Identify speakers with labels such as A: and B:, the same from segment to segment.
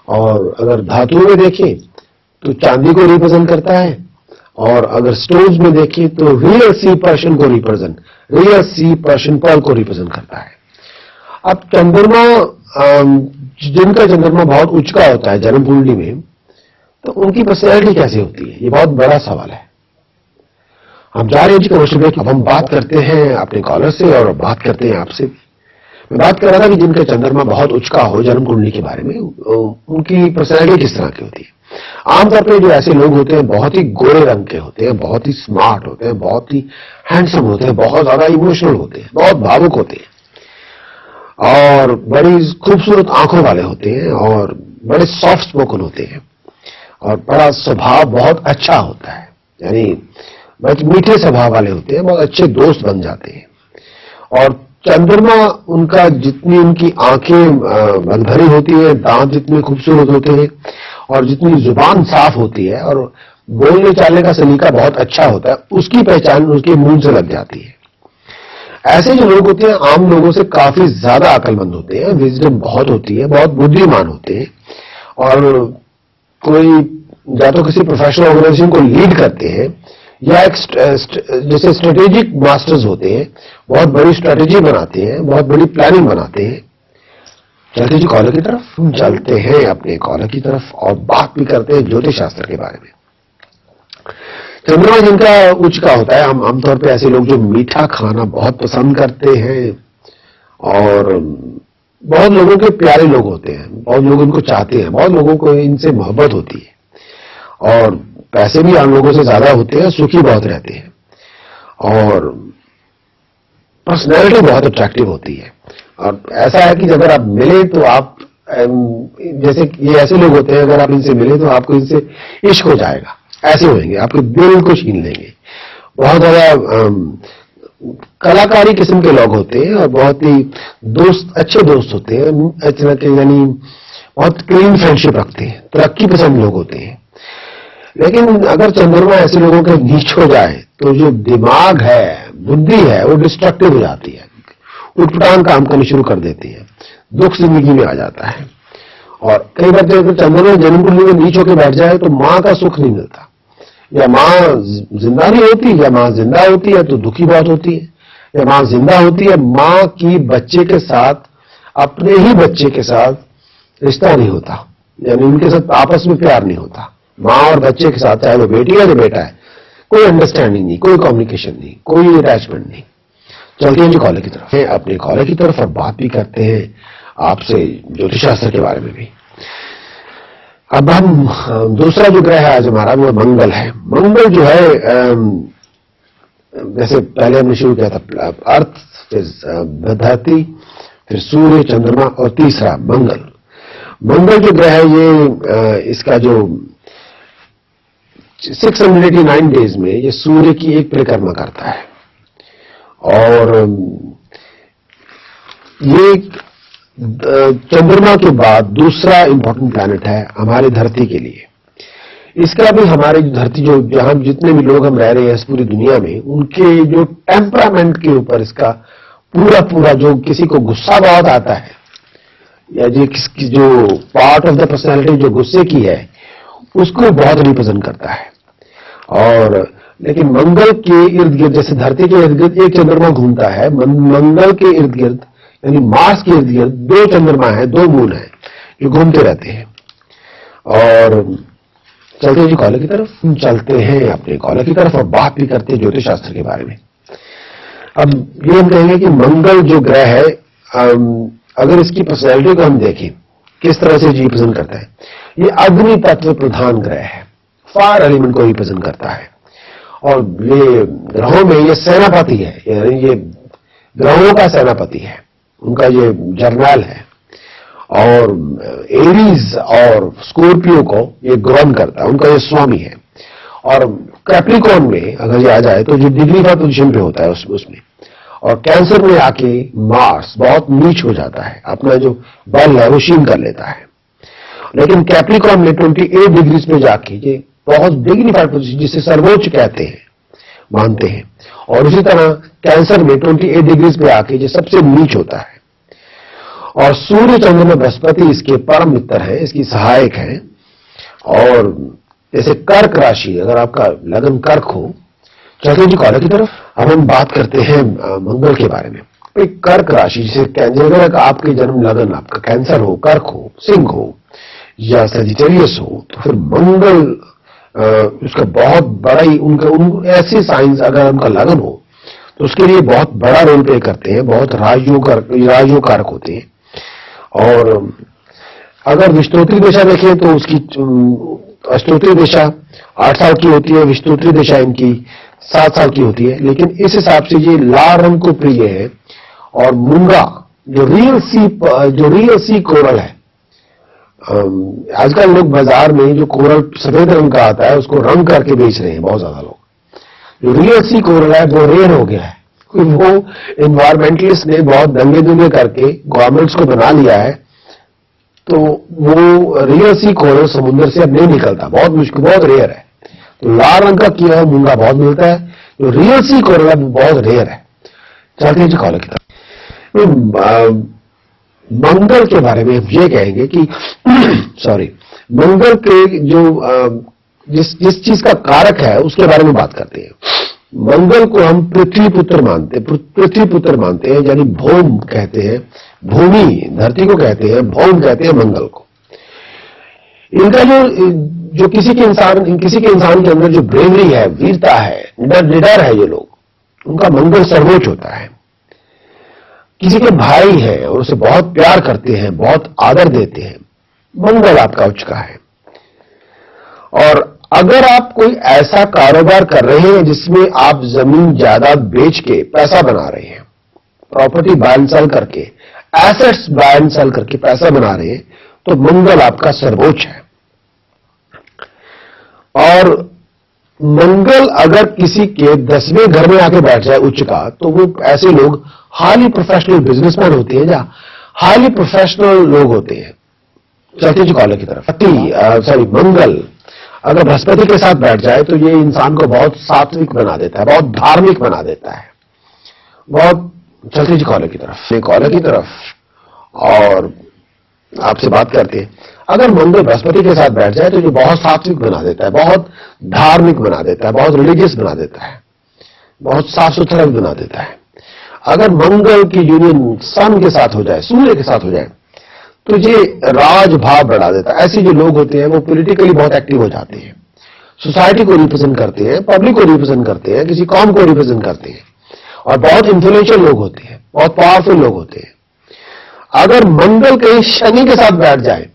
A: और अगर धातु में देखें तो चांदी को रिप्रेजेंट करता है, और अगर स्टोन्स में देखें तो रियल सी पर्शियन को रिप्रेजेंट, रियल सी पर्शियन पर्ल को रिप्रेजेंट करता है। अब चंद्रमा, जिनका चंद्रमा बहुत उच्च का होता है जन्म कुंडली में, तो उनकी पर्सनैलिटी कैसे होती है, ये बहुत बड़ा सवाल है। हम जा रहे हैं जी कमर्शियल ब्रेक। अब हम बात करते हैं अपने कॉलर से और बात करते हैं आपसे। मैं बात कर रहा था कि जिनका चंद्रमा बहुत उच्च का हो जन्म कुंडली के बारे में, उनकी पर्सनैलिटी किस तरह की होती है। आमतौर पर जो ऐसे लोग होते हैं बहुत ही गोरे रंग के होते हैं, बहुत ही स्मार्ट होते हैं, बहुत ही हैंडसम होते हैं, बहुत ज्यादा इमोशनल होते हैं, बहुत भावुक होते हैं, और बड़ी खूबसूरत आंखों वाले होते हैं, और बड़े सॉफ्ट स्पोकन होते हैं, और बड़ा स्वभाव बहुत अच्छा होता है, यानी बहुत मीठे स्वभाव वाले होते हैं, बहुत अच्छे दोस्त बन जाते हैं। और चंद्रमा उनका, जितनी उनकी आंखें भरी होती है, दांत जितने खूबसूरत होते हैं, और जितनी जुबान साफ होती है, और बोलने चालने का सलीका बहुत अच्छा होता है, उसकी पहचान उसके मुंह से लग जाती है। ऐसे जो लोग होते हैं आम लोगों से काफी ज्यादा अक्लमंद होते हैं, विजडम बहुत होती है, बहुत बुद्धिमान होते हैं, और कोई या तो किसी प्रोफेशनल ऑर्गेनाइजेशन को लीड करते हैं, या एक जैसे स्ट्रेटेजिक मास्टर्स होते हैं, बहुत बड़ी स्ट्रेटेजी बनाते हैं, बहुत बड़ी प्लानिंग बनाते हैं। चलते जी कॉलर की तरफ, चलते हैं अपने कॉलर की तरफ और बात भी करते हैं ज्योतिष शास्त्र के बारे में। चंद्रमा जिनका उच्च का होता है, हम आमतौर पे ऐसे लोग जो मीठा खाना बहुत पसंद करते हैं, और बहुत लोगों के प्यारे लोग होते हैं, बहुत लोग इनको चाहते हैं, बहुत लोगों को इनसे मोहब्बत होती है, और पैसे भी आम लोगों से ज्यादा होते हैं, सुखी बहुत रहते हैं, और पर्सनैलिटी बहुत अट्रैक्टिव होती है। और ऐसा है कि अगर आप मिले तो आप, जैसे ये ऐसे लोग होते हैं, अगर आप इनसे मिले तो आपको इनसे इश्क हो जाएगा, ऐसे होंगे, आपके दिल को छीन लेंगे। बहुत ज्यादा कलाकारी किस्म के लोग होते हैं, और बहुत ही अच्छे दोस्त होते हैं, अच्छे के, यानी बहुत क्लीन फ्रेंडशिप रखते हैं, तरक्की पसंद लोग होते हैं। लेकिन अगर चंद्रमा ऐसे लोगों के नीच हो जाए तो जो दिमाग है, बुद्धि है, वो डिस्ट्रक्टिव हो जाती है, उठपटांग काम करनी शुरू कर देती है, दुख जिंदगी में आ जाता है। और कई बार तो चंद्रमा जन्म कुंडली में नीच होकर बैठ जाए तो मां का सुख नहीं मिलता, या मां जिंदा नहीं होती, या मां जिंदा होती है तो दुखी बहुत होती है, या मां जिंदा होती है, मां की बच्चे के साथ, अपने ही बच्चे के साथ रिश्ता नहीं होता, यानी उनके साथ आपस में प्यार नहीं होता। मां और बच्चे के साथ, चाहे वो बेटी है तो बेटा है, कोई अंडरस्टैंडिंग नहीं, कोई कम्युनिकेशन नहीं, कोई अटैचमेंट नहीं। चलते हैं जी कॉलर की तरफ, अपने कॉलर की तरफ, और बात भी करते हैं आपसे ज्योतिष शास्त्र के बारे में भी। अब हम दूसरा जो ग्रह है आज हमारा, वो मंगल है। मंगल जो है, जैसे पहले हमने शुरू किया था अर्थ, फिर धरती, फिर सूर्य, चंद्रमा, और तीसरा मंगल। मंगल जो ग्रह है, ये इसका जो 689 डेज में ये सूर्य की एक परिक्रमा करता है, और ये चंद्रमा के बाद दूसरा इंपॉर्टेंट प्लैनेट है हमारे धरती के लिए। इसका भी हमारे धरती, जो जहां जितने भी लोग हम रह रहे हैं इस पूरी दुनिया में, उनके जो टेम्परामेंट के ऊपर इसका पूरा जो किसी को गुस्सा बहुत आता है, या जो पार्ट ऑफ द पर्सनैलिटी जो गुस्से की है, उसको बहुत रिप्रेजेंट करता है। और लेकिन मंगल के इर्द गिर्द, जैसे धरती के इर्द गिर्द एक चंद्रमा घूमता है, मंगल के इर्द गिर्द, यानी मार्स के इर्द गिर्द दो चंद्रमा है, दो मून है जो घूमते रहते हैं। और चलते हैं जी कॉलर की तरफ, चलते हैं अपने कॉलर की तरफ, और बात भी करते हैं ज्योतिष शास्त्र के बारे में। अब ये हम कहेंगे कि मंगल जो ग्रह है, अगर इसकी पर्सनैलिटी को हम देखें किस तरह से रिप्रेजेंट करता है, ये अग्नि तत्व प्रधान ग्रह है, फायर एलिमेंट को रिप्रेजेंट करता है। और ये ग्रहों में ये सेनापति है, यानी ये ग्रहों का सेनापति है, उनका ये जर्नल है। और एरीज और स्कॉर्पियो को ये गवर्न करता है, उनका ये स्वामी है। और कैप्रिकॉर्न में अगर ये आ जाए तो जो डिग्री का पोजीशन पे होता है उसमें। और कैंसर में आके मार्स बहुत नीच हो जाता है, अपना जो बल है वो क्षीण कर लेता है। लेकिन कैप्रिकॉर्न में 28 डिग्रीज पे जाके ये बहुत डिग्निफाइड पोजीशन, जिसे सर्वोच्च कहते हैं, मानते हैं। और उसी तरह कैंसर में 28 डिग्रीज पे आके ये सबसे नीच होता है। और सूर्य चंद्र में बृहस्पति इसके परम मित्र है, इसकी सहायक है। और जैसे कर्क राशि, अगर आपका लगन कर्क हो, चलते जी कॉलर की तरफ। अब हम बात करते हैं मंगल के बारे में। एक कर्क राशि, जिसे अगर आपके जन्म लगन आपका कैंसर हो, कर्क हो, सिंह हो या सेजिटेरियस हो, तो फिर मंगल उसका बहुत बड़ा ही उनका ऐसे साइंस अगर उनका लगन हो तो उसके लिए बहुत बड़ा रोल प्ले करते हैं, बहुत राजयोग कारक होते हैं। और अगर विष्णुत्री दिशा देखें तो उसकी अष्टोत्री दिशा 8 साल की होती है, विष्णुत्री दिशा इनकी 7 साल की होती है। लेकिन इस हिसाब से ये लाल रंग को प्रिय है। और मूंगा जो रियल सी कोरल है, आजकल लोग बाजार में जो कोरल सफेद रंग का आता है उसको रंग करके बेच रहे हैं बहुत ज्यादा लोग। जो रियल सी कोरल है वो रेयर हो गया है, वो एनवायरमेंटलिस्ट ने बहुत दंगे दुंगे करके गवर्नमेंट्स को बना लिया है, तो वो रियल सी कोरल समुद्र से अब नहीं निकलता, बहुत मुश्किल, बहुत रेयर है। तो लाल रंग का किया हुआ मूंगा बहुत मिलता है, जो रियल सी कोरल है वो बहुत रेयर है। चलते हैं जी कॉलर की तरफ। मंगल के बारे में हम ये कहेंगे कि सॉरी, मंगल के जो जिस चीज का कारक है उसके बारे में बात करते हैं। मंगल को हम पृथ्वी पुत्र मानते हैं, यानी भौम कहते हैं, भूमि धरती को कहते हैं, भौम कहते हैं मंगल को। इनका जो किसी के इंसान के अंदर जो ब्रेवरी है, वीरता है, निडर है, ये लोग, उनका मंगल सर्वोच्च होता है। किसी के भाई है और उसे बहुत प्यार करते हैं, बहुत आदर देते हैं, मंगल आपका उच्च का है। और अगर आप कोई ऐसा कारोबार कर रहे हैं जिसमें आप जमीन जायदाद बेच के पैसा बना रहे हैं, प्रॉपर्टी बाय एंड सेल करके, एसेट्स बाय एंड सेल करके पैसा बना रहे हैं, तो मंगल आपका सर्वोच्च है। और मंगल अगर किसी के 10वें घर में आके बैठ जाए उच्च का, तो वो ऐसे लोग हाईली प्रोफेशनल बिजनेसमैन होते हैं, या हाईली प्रोफेशनल लोग होते हैं। चलते जी कॉलर की तरफ। मंगल अगर बृहस्पति के साथ बैठ जाए तो ये इंसान को बहुत सात्विक बना देता है, बहुत धार्मिक बना देता है, बहुत। चलते जी कॉलर की तरफ और आपसे बात करते हैं। अगर मंगल बृहस्पति के साथ बैठ जाए तो ये बहुत सात्विक बना देता है, बहुत धार्मिक बना देता है, बहुत रिलीजियस बना देता है, बहुत साफ सुथरा भी बना देता है। अगर मंगल की यूनियन सन के साथ हो जाए, सूर्य के साथ हो जाए, तो ये राजभाव बढ़ा देता है। ऐसे जो लोग होते हैं वो पॉलिटिकली बहुत एक्टिव हो जाते हैं, सोसाइटी को रिप्रेजेंट करते हैं, पब्लिक को रिप्रेजेंट करते हैं, किसी कौम को रिप्रेजेंट करते हैं, और बहुत इन्फ्लुएंशियल लोग होते हैं, बहुत पावरफुल लोग होते हैं। अगर मंगल कहीं शनि के साथ बैठ जाए,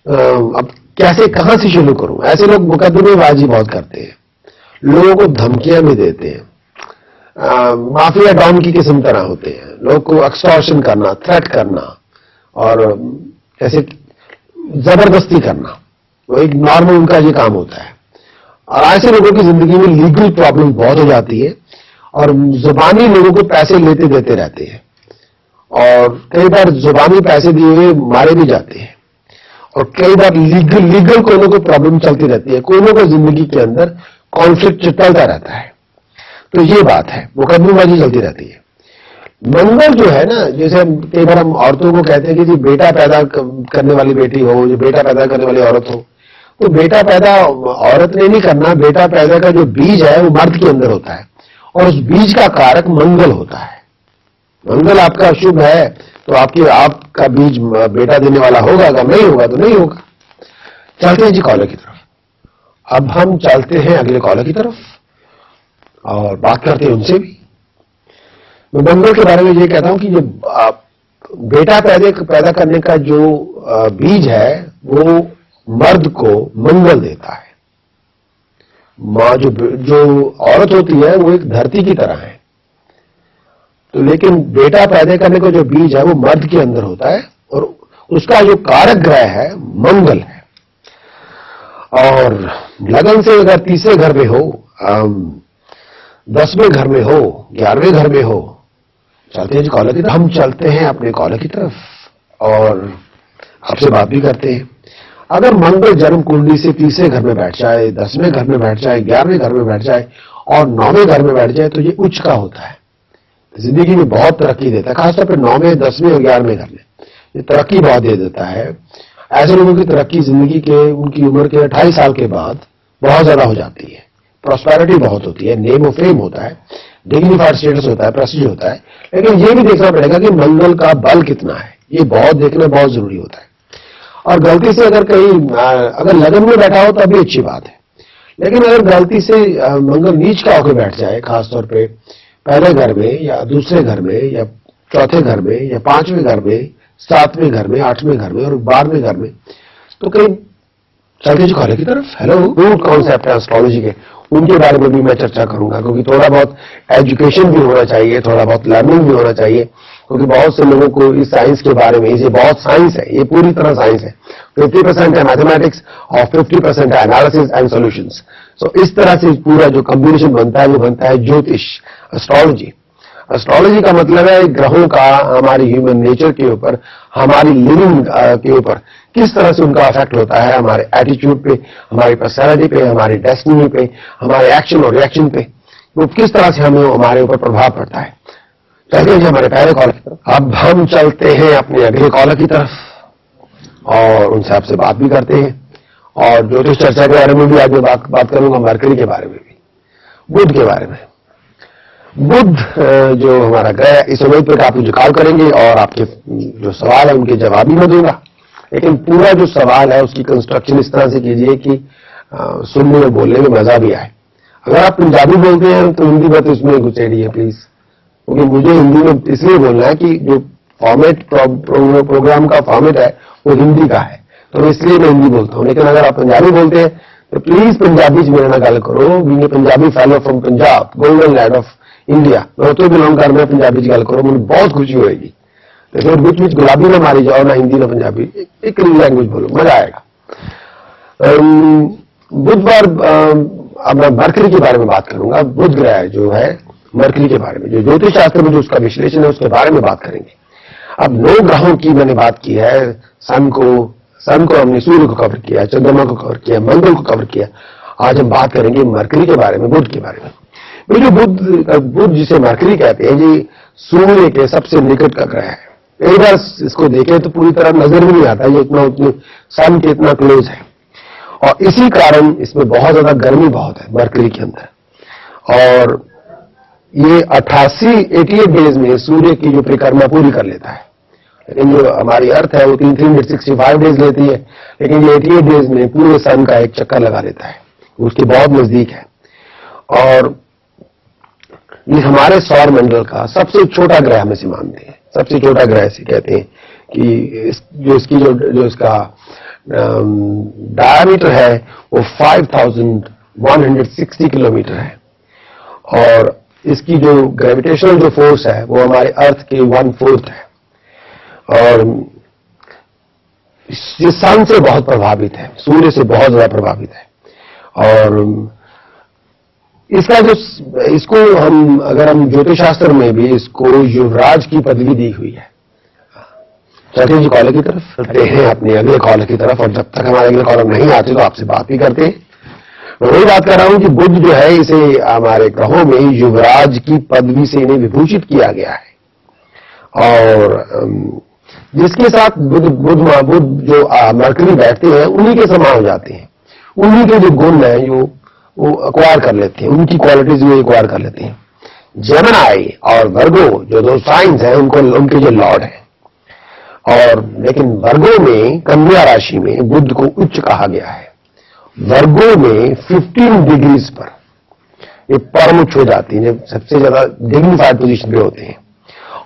A: अब कैसे, कहां से शुरू करूं? ऐसे लोग मुकदमेबाजी बहुत करते हैं, लोगों को धमकियां भी देते हैं, माफिया डॉन की किस्म तरह होते हैं, लोगों को एक्सटॉर्शन करना, थ्रेट करना और ऐसे जबरदस्ती करना, वो एक नॉर्मल उनका ये काम होता है। और ऐसे लोगों की जिंदगी में लीगल प्रॉब्लम बहुत हो जाती है, और जुबानी लोगों को पैसे लेते देते रहते हैं, और कई बार जुबानी पैसे दिए हुए मारे भी जाते हैं, और कई बार लीगल कोई को प्रॉब्लम चलती रहती है, कोई को जिंदगी के अंदर कॉन्फ्लिक्ट चलता रहता है। तो ये बात है, मुकदमेबाजी चलती रहती है। मंगल जो है ना, जैसे कई बार हम औरतों को कहते हैं कि जी बेटा पैदा करने वाली बेटी हो, जो बेटा पैदा करने वाली औरत हो, तो बेटा पैदा औरत ने नहीं करना, बेटा पैदा का जो बीज है वो मर्द के अंदर होता है, और उस बीज का कारक मंगल होता है। मंगल आपका शुभ है तो आपका बीज बेटा देने वाला होगा, अगर नहीं होगा तो नहीं होगा। चलते हैं जी कॉलर की तरफ। अब हम चलते हैं अगले कॉलर की तरफ और बात करते हैं उनसे भी। मैं मंगल के बारे में ये कहता हूं कि जो बेटा पैदा करने का जो बीज है वो मर्द को मंगल देता है। मां जो औरत होती है वो एक धरती की तरह है, तो लेकिन बेटा पैदा करने का जो बीज है वो मर्द के अंदर होता है, और उसका जो कारक ग्रह है मंगल है। और लगन से अगर तीसरे घर में हो, 10वें घर में हो, 11वें घर में हो, चलते हैं जी कॉलर की तरफ। हम चलते हैं अपने कॉलर की तरफ और आपसे बात भी करते हैं। अगर मंगल जन्म कुंडली से तीसरे घर में बैठ जाए, 10वें घर में बैठ जाए, 11वें घर में बैठ जाए और 9वें घर में बैठ जाए, तो ये उच्च का होता है। जिंदगी में बहुत तरक्की देता है, खासतौर पर 9वें 10वें और 11वें घर में ये तरक्की बहुत दे देता है। ऐसे लोगों की तरक्की जिंदगी के उनकी उम्र के 28 साल के बाद बहुत ज्यादा हो जाती है, प्रॉस्पेरिटी बहुत होती है, नेम और फेम होता है, डिग्निफाइड स्टेटस होता है, प्रेस्टीज होता है। लेकिन ये भी देखना पड़ेगा कि मंगल का बल कितना है, ये बहुत देखना बहुत जरूरी होता है। और गलती से अगर कहीं अगर लगन में बैठा हो तो अभी अच्छी बात है, लेकिन अगर गलती से मंगल नीच का होकर बैठ जाए, खासतौर पे पहले घर में या दूसरे घर में या चौथे घर में या 5वें घर में, 7वें घर में, 8वें घर में और 12वें घर में, तो कहीं चलते चौके की तरफ। हेलो, रूट कॉन्सेप्ट है एस्ट्रोलॉजी के, उनके बारे में भी मैं चर्चा करूंगा, क्योंकि थोड़ा बहुत एजुकेशन भी होना चाहिए, थोड़ा बहुत लर्निंग भी होना चाहिए, क्योंकि बहुत से लोगों को इस साइंस के बारे में, ये बहुत साइंस है, ये पूरी तरह साइंस है। 50% है मैथमेटिक्स और 50% है एनालिसिस एंड सॉल्यूशंस। सो इस तरह से पूरा जो कॉम्बिनेशन बनता है वो बनता है ज्योतिष, एस्ट्रोलॉजी। एस्ट्रोलॉजी का मतलब है ग्रहों का हमारी ह्यूमन नेचर के ऊपर, हमारी लिविंग के ऊपर किस तरह से उनका इफेक्ट होता है, हमारे एटीट्यूड पे, हमारी पर्सनैलिटी पे, हमारी डेस्टिनी पे, हमारे एक्शन और रिएक्शन पे, वो किस तरह से हमें हमारे ऊपर प्रभाव पड़ता है। चलते हैं हमारे पहले कॉलर की तरफ। अब हम चलते हैं अपने अगले कॉलर की तरफ और उनसे आपसे बात भी करते हैं, और ज्योतिष चर्चा के बारे में भी आज मैं बात करूंगा, मरकरी के बारे में भी, बुध के बारे में। बुध जो हमारा ग्रह, इस समय पर आप मुझे कॉल करेंगे और आपके जो सवाल है उनके जवाब भी मैं दूंगा, लेकिन पूरा जो सवाल है उसकी कंस्ट्रक्शन इस तरह से कीजिए कि सुनने और बोलने में मजा भी आए। अगर आप पंजाबी बोलते हैं तो हिंदी बात उसमें घुसेड़िए प्लीज, क्योंकि मुझे हिंदी में इसलिए बोलना है कि जो फॉर्मेट प्रोग्राम का फॉर्मेट है वो हिंदी का है, तो इसलिए मैं हिंदी बोलता हूं। लेकिन अगर आप पंजाबी बोलते हैं तो प्लीज पंजाबी च मेरे नाल गल करो। Being Punjabi fellow from Punjab, golden land of India, मैं उत्थे बिलोंग करना, पंजाबी च गल करो, मुझे बहुत खुशी होगी। तो फिर बीच बीच गुलाबी ना मारी जाओ, ना हिंदी ना पंजाबी, एक लैंग्वेज बोलो, मजा आएगा। बुधवार अब मैं मरकरी के बारे में बात करूंगा। बुध ग्रह जो है मरकरी के बारे में, जो ज्योतिष शास्त्र में जो उसका विश्लेषण है उसके बारे में बात करेंगे। अब 9 ग्रहों की मैंने बात की है, सन को हमने सूर्य को कवर किया, चंद्रमा को कवर किया, मंगल को कवर किया। आज हम बात करेंगे मरकरी के बारे में, बुध के बारे में। जो बुध जिसे मरकरी कहते हैं, ये सूर्य के सबसे निकट का ग्रह है। एक बार इसको देखें तो पूरी तरह नजर भी नहीं आता, ये उतने सन के इतना क्लोज है, और इसी कारण इसमें बहुत ज्यादा गर्मी बहुत है मरकरी के अंदर। और ये 88 डेज में सूर्य की जो परिक्रमा पूरी कर लेता है, लेकिन जो हमारी अर्थ है वो 365 डेज लेती है, लेकिन ये 88 डेज में पूरे सन का एक चक्कर लगा लेता है, उसके बहुत नजदीक है। और ये हमारे सौर मंडल का सबसे छोटा ग्रह में से मानते हैं, सबसे छोटा ग्रह से कहते हैं कि जो इसका डायमीटर है वो 5160 किलोमीटर है, और इसकी जो ग्रेविटेशनल जो फोर्स है वो हमारे अर्थ के 1/4 है, और ये सन से बहुत प्रभावित है, सूर्य से बहुत ज्यादा प्रभावित है। और इसका इसको अगर हम ज्योतिष शास्त्र में भी इसको युवराज की पदवी दी हुई है। चलते जी कॉलर की तरफ, चलते हैं अपने अगले कॉलर की तरफ, और जब तक हमारे अगले कॉलर नहीं आते तो आपसे बात भी करते हैं। मैं वही बात कर रहा हूं कि बुध जो है इसे हमारे ग्रहों में युवराज की पदवी से इन्हें विभूषित किया गया है, और जिसके साथ बुध जो मरकरी बैठते हैं उन्हीं के समान हो जाते हैं, उन्हीं के जो गुण हैं वो एक्वायर कर लेते हैं, उनकी क्वालिटीज वो एक्वायर कर लेते हैं। जेमिनी और वर्गो जो 2 साइंस हैं उनके जो लॉर्ड हैं, और लेकिन वर्गो में, कन्या राशि में बुध को उच्च कहा गया है। वर्गो में 15 डिग्रीज पर ये परम उच्च हो जाती है, सबसे ज्यादा डिग्निफाइड पोजीशन पे होते हैं।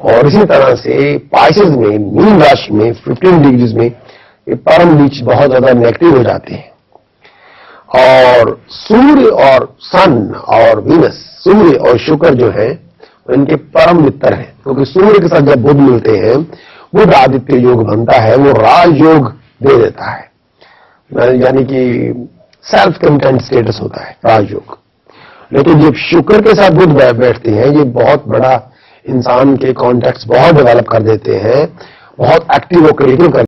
A: और इसी तरह से पाइसेस में, मीन राशि में 15 डिग्रीज में ये परम नीच बहुत ज्यादा नेगेटिव हो जाते हैं। और सूर्य और सन और वीनस, सूर्य और शुक्र जो है इनके परम मित्र हैं, क्योंकि सूर्य के साथ जब बुध मिलते हैं बुध आदित्य योग बनता है, वो राजयोग दे देता है, यानी कि सेल्फ कंटेंट स्टेटस होता है राजयोग। लेकिन जब शुक्र के साथ बुध बैठते हैं, ये बहुत बड़ा इंसान के कॉन्टेक्ट्स बहुत डेवलप कर देते हैं, बहुत एक्टिव और क्रिएटिव कर